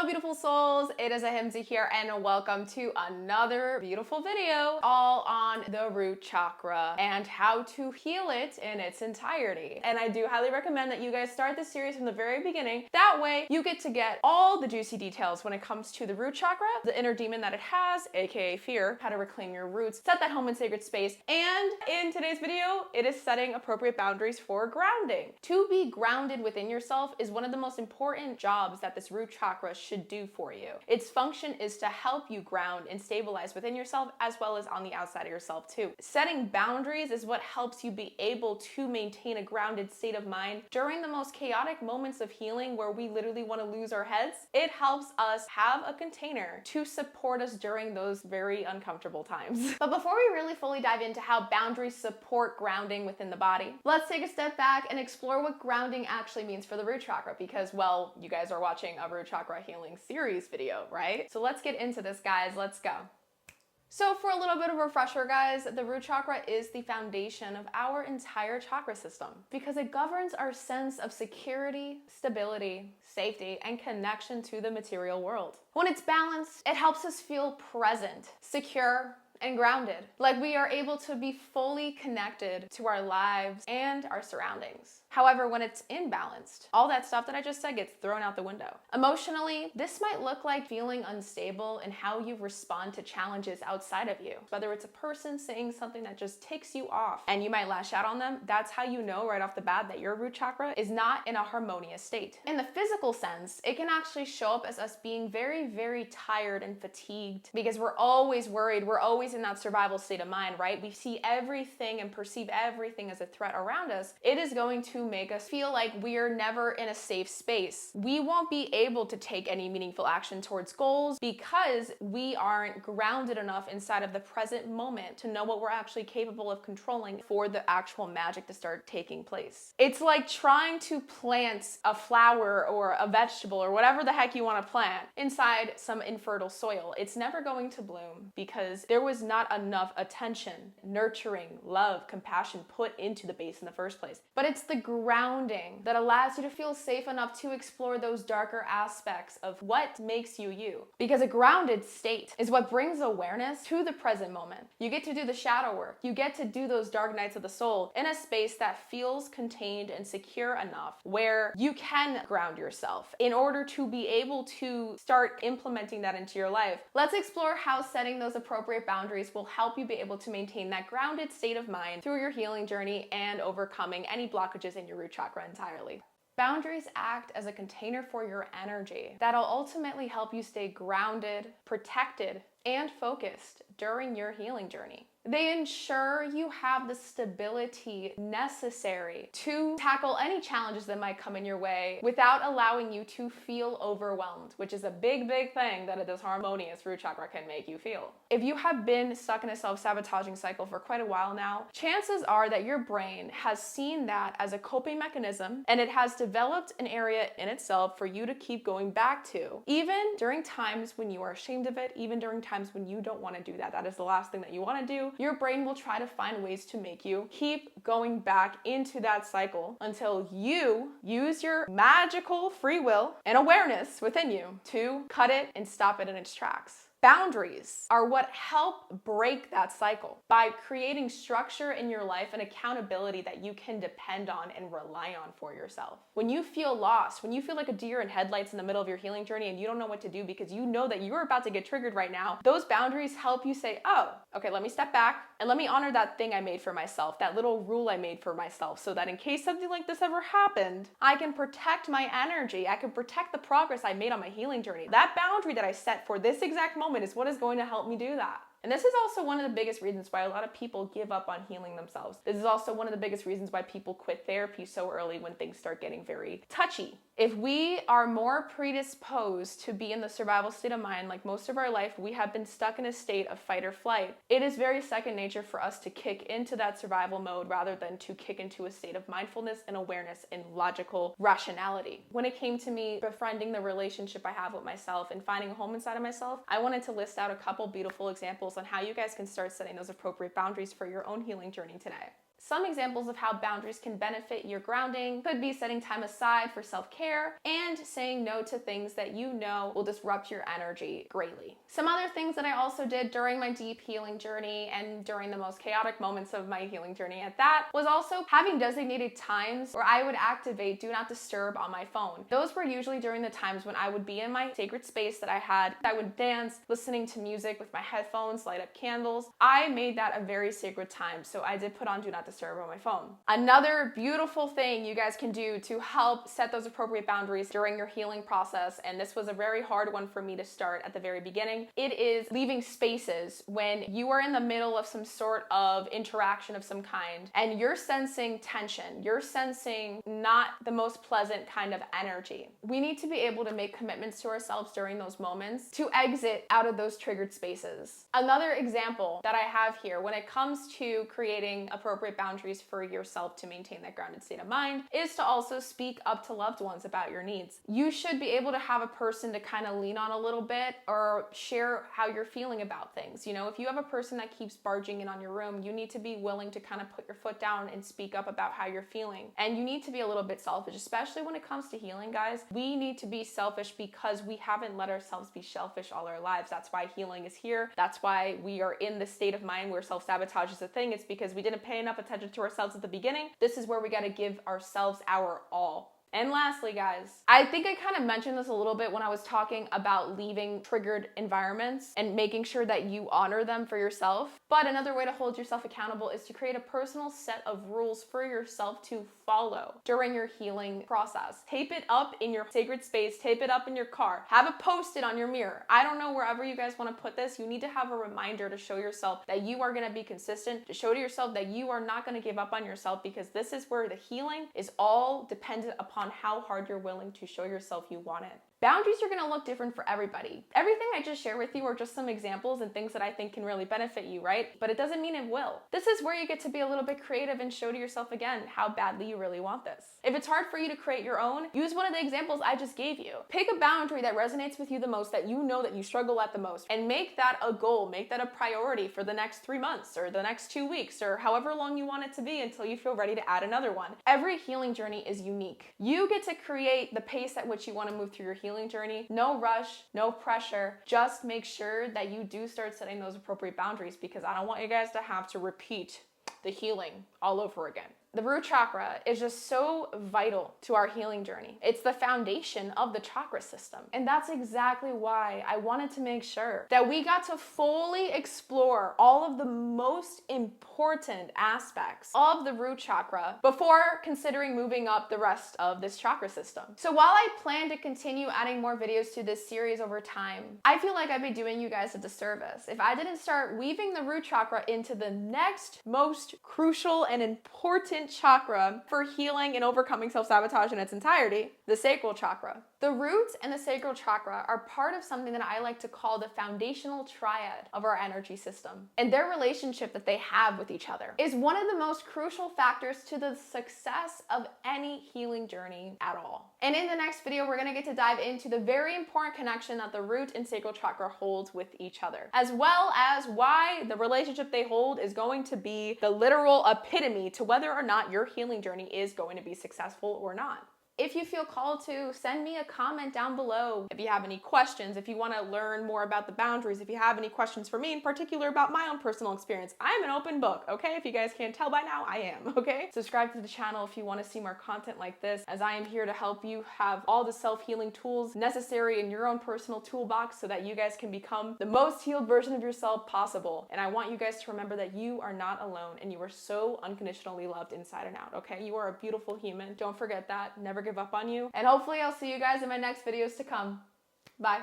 Hello beautiful souls, it is Ahimsa here and welcome to another beautiful video all on the root chakra and how to heal it in its entirety. And I do highly recommend that you guys start this series from the very beginning. That way you get to get all the juicy details when it comes to the root chakra, the inner demon that it has, aka fear, how to reclaim your roots, set that home in sacred space, and in today's video, it is setting appropriate boundaries for grounding. To be grounded within yourself is one of the most important jobs that this root chakra should do for you. Its function is to help you ground and stabilize within yourself as well as on the outside of yourself too. Setting boundaries is what helps you be able to maintain a grounded state of mind during the most chaotic moments of healing where we literally want to lose our heads. It helps us have a container to support us during those very uncomfortable times. But before we really fully dive into how boundaries support grounding within the body, let's take a step back and explore what grounding actually means for the root chakra because, well, you guys are watching a root chakra healing series video, right? So let's get into this, guys. Let's go. So for a little bit of a refresher, guys, the root chakra is the foundation of our entire chakra system because it governs our sense of security, stability, safety, and connection to the material world. When it's balanced, it helps us feel present, secure, and grounded, like we are able to be fully connected to our lives and our surroundings. However, when it's imbalanced, all that stuff that I just said gets thrown out the window. Emotionally, this might look like feeling unstable in how you respond to challenges outside of you. Whether it's a person saying something that just ticks you off and you might lash out on them, that's how you know right off the bat that your root chakra is not in a harmonious state. In the physical sense, it can actually show up as us being very, very tired and fatigued because we're always worried, we're always in that survival state of mind, right? We see everything and perceive everything as a threat around us. It is going to make us feel like we're never in a safe space. We won't be able to take any meaningful action towards goals because we aren't grounded enough inside of the present moment to know what we're actually capable of controlling for the actual magic to start taking place. It's like trying to plant a flower or a vegetable or whatever the heck you want to plant inside some infertile soil. It's never going to bloom because there was not enough attention, nurturing, love, compassion put into the base in the first place. But it's the grounding that allows you to feel safe enough to explore those darker aspects of what makes you you. Because a grounded state is what brings awareness to the present moment. You get to do the shadow work. You get to do those dark nights of the soul in a space that feels contained and secure enough where you can ground yourself in order to be able to start implementing that into your life. Let's explore how setting those appropriate boundaries will help you be able to maintain that grounded state of mind through your healing journey and overcoming any blockages in your root chakra entirely. Boundaries act as a container for your energy that'll ultimately help you stay grounded, protected, and focused during your healing journey. They ensure you have the stability necessary to tackle any challenges that might come in your way without allowing you to feel overwhelmed, which is a big, big thing that a disharmonious root chakra can make you feel. If you have been stuck in a self-sabotaging cycle for quite a while now, chances are that your brain has seen that as a coping mechanism and it has developed an area in itself for you to keep going back to, even during times when you are ashamed of it, even during times when you don't want to do that. That is the last thing that you want to do. Your brain will try to find ways to make you keep going back into that cycle until you use your magical free will and awareness within you to cut it and stop it in its tracks. Boundaries are what help break that cycle by creating structure in your life and accountability that you can depend on and rely on for yourself. When you feel lost, when you feel like a deer in headlights in the middle of your healing journey and you don't know what to do because you know that you're about to get triggered right now, those boundaries help you say, oh, okay, let me step back and let me honor that thing I made for myself, that little rule I made for myself, so that in case something like this ever happened, I can protect my energy. I can protect the progress I made on my healing journey. That boundary that I set for this exact moment is what is going to help me do that. And this is also one of the biggest reasons why a lot of people give up on healing themselves. This is also one of the biggest reasons why people quit therapy so early when things start getting very touchy. If we are more predisposed to be in the survival state of mind, like most of our life, we have been stuck in a state of fight or flight. It is very second nature for us to kick into that survival mode rather than to kick into a state of mindfulness and awareness and logical rationality. When it came to me befriending the relationship I have with myself and finding a home inside of myself, I wanted to list out a couple beautiful examples on how you guys can start setting those appropriate boundaries for your own healing journey today. Some examples of how boundaries can benefit your grounding could be setting time aside for self-care and saying no to things that you know will disrupt your energy greatly. Some other things that I also did during my deep healing journey and during the most chaotic moments of my healing journey at that was also having designated times where I would activate do not disturb on my phone. Those were usually during the times when I would be in my sacred space that I had. I would dance, listening to music with my headphones, light up candles. I made that a very sacred time, so I did put on do not disturb on my phone. Another beautiful thing you guys can do to help set those appropriate boundaries during your healing process, and this was a very hard one for me to start at the very beginning, it is leaving spaces when you are in the middle of some sort of interaction of some kind and you're sensing tension, you're sensing not the most pleasant kind of energy. We need to be able to make commitments to ourselves during those moments to exit out of those triggered spaces. Another example that I have here when it comes to creating appropriate boundaries for yourself to maintain that grounded state of mind is to also speak up to loved ones about your needs. You should be able to have a person to kind of lean on a little bit or share how you're feeling about things. You know, if you have a person that keeps barging in on your room, you need to be willing to kind of put your foot down and speak up about how you're feeling. And you need to be a little bit selfish, especially when it comes to healing, guys. We need to be selfish because we haven't let ourselves be selfish all our lives. That's why healing is here. That's why we are in the state of mind where self-sabotage is a thing. It's because we didn't pay enough attention to ourselves at the beginning. This is where we got to give ourselves our all. And lastly, guys, I think I kind of mentioned this a little bit when I was talking about leaving triggered environments and making sure that you honor them for yourself. But another way to hold yourself accountable is to create a personal set of rules for yourself to follow during your healing process. Tape it up in your sacred space, tape it up in your car, have it posted on your mirror. I don't know, wherever you guys want to put this, you need to have a reminder to show yourself that you are going to be consistent, to show to yourself that you are not going to give up on yourself, because this is where the healing is all dependent upon how hard you're willing to show yourself you want it. Boundaries are gonna look different for everybody. Everything I just shared with you are just some examples and things that I think can really benefit you, right? But it doesn't mean it will. This is where you get to be a little bit creative and show to yourself again how badly you really want this. If it's hard for you to create your own, use one of the examples I just gave you. Pick a boundary that resonates with you the most, that you know that you struggle at the most, and make that a goal, make that a priority for the next 3 months or the next 2 weeks or however long you want it to be until you feel ready to add another one. Every healing journey is unique. You get to create the pace at which you want to move through your healing journey. No rush, no pressure. Just make sure that you do start setting those appropriate boundaries, because I don't want you guys to have to repeat the healing all over again. The root chakra is just so vital to our healing journey. It's the foundation of the chakra system. And that's exactly why I wanted to make sure that we got to fully explore all of the most important aspects of the root chakra before considering moving up the rest of this chakra system. So while I plan to continue adding more videos to this series over time, I feel like I'd be doing you guys a disservice if I didn't start weaving the root chakra into the next most crucial and important chakra for healing and overcoming self-sabotage in its entirety, the sacral chakra. The root and the sacral chakra are part of something that I like to call the foundational triad of our energy system. And their relationship that they have with each other is one of the most crucial factors to the success of any healing journey at all. And in the next video, we're going to get to dive into the very important connection that the root and sacral chakra holds with each other, as well as why the relationship they hold is going to be the literal epitome to whether or not your healing journey is going to be successful or not. If you feel called to, send me a comment down below. If you have any questions, if you want to learn more about the boundaries, if you have any questions for me in particular about my own personal experience, I'm an open book, okay? If you guys can't tell by now, I am, okay? Subscribe to the channel if you want to see more content like this, as I am here to help you have all the self-healing tools necessary in your own personal toolbox so that you guys can become the most healed version of yourself possible. And I want you guys to remember that you are not alone and you are so unconditionally loved inside and out, okay? You are a beautiful human. Don't forget that. Never give up on you. And hopefully I'll see you guys in my next videos to come. Bye.